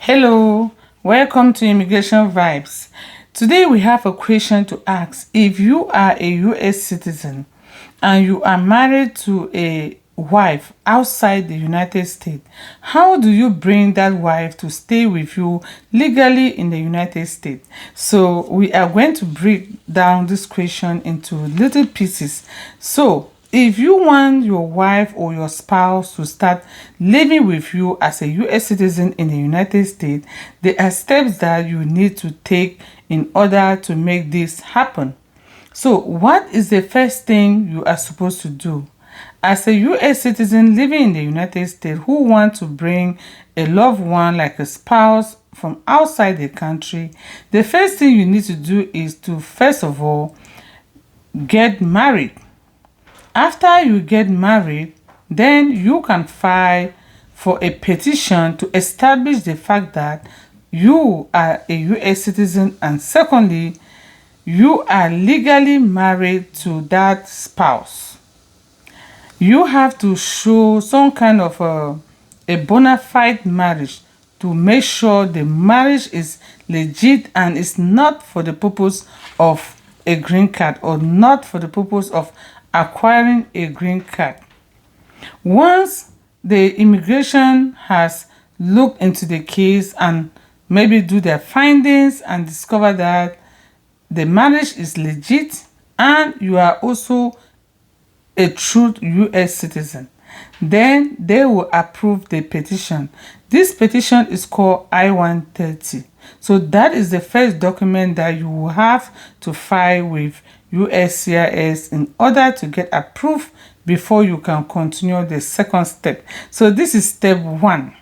Hello, welcome to Immigration Vibes. Today we have a question to ask. If you are a US citizen and you are married to a wife outside the United States, how do you bring that wife to stay with you legally in the United States? So we are going to break down this question into little pieces. So if you want your wife or your spouse to start living with you as a US citizen in the United States, there are steps that you need to take in order to make this happen. So, what is the first thing you are supposed to do? As a US citizen living in the United States who want to bring a loved one like a spouse from outside the country, the first thing you need to do is to first of all get married. After you get married, then you can file for a petition to establish the fact that you are a US citizen, and secondly, you are legally married to that spouse. You have to show some kind of a bona fide marriage to make sure the marriage is legit and is not for the purpose of a green card or not for the purpose of acquiring a green card. Once the immigration has looked into the case and maybe do their findings and discover that the marriage is legit and you are also a true US citizen, then they will approve the petition. This petition is called I-130. So that is the first document that you will have to file with USCIS in order to get approved before you can continue the second step. So this is step 1.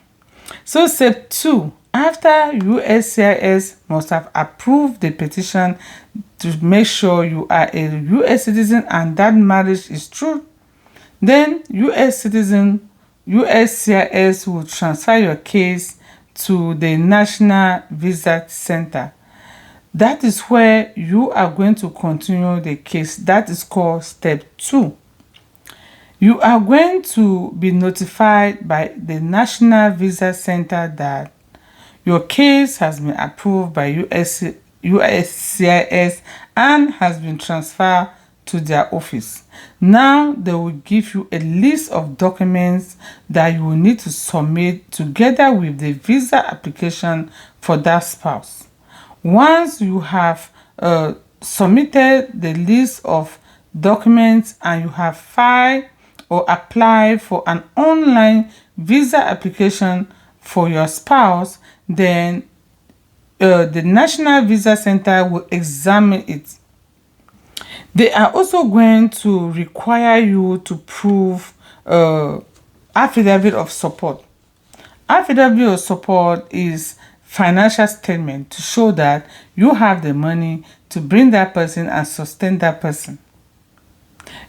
So step 2, after USCIS must have approved the petition to make sure you are a US citizen and that marriage is true, then USCIS will transfer your case to the National Visa Center. That is where you are going to continue the case. That is called step 2. You are going to be notified by the National Visa Center that your case has been approved by USCIS and has been transferred to their office. Now they will give you a list of documents that you will need to submit together with the visa application for that spouse. Once you have submitted the list of documents and you have filed or applied for an online visa application for your spouse, then the National Visa Center will examine it. They are also going to require you to prove affidavit of support. Affidavit of support is financial statement to show that you have the money to bring that person and sustain that person.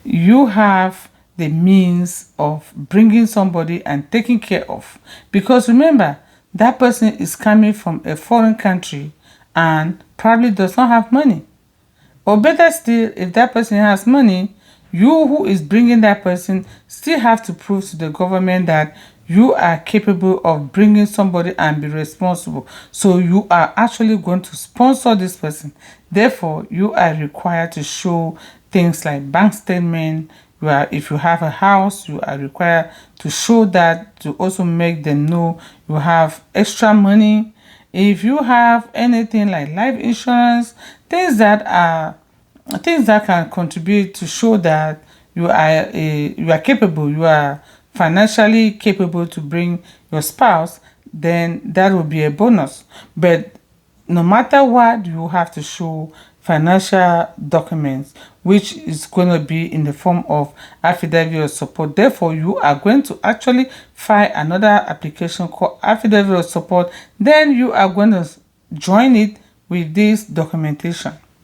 You have the means of bringing somebody and taking care of. Because remember, that person is coming from a foreign country and probably does not have money. Or better still, if that person has money, you who is bringing that person still have to prove to the government that you are capable of bringing somebody and be responsible. So you are actually going to sponsor this person. Therefore, you are required to show things like bank statement. If you have a house, you are required to show that to also make them know you have extra money. If you have anything like life insurance, things that can contribute to show that you are capable, you are financially capable to bring your spouse, then that will be a bonus. But no matter what, you have to show financial documents, which is going to be in the form of affidavit of support. Therefore, you are going to actually file another application called affidavit of support. Then you are going to join it with this documentation.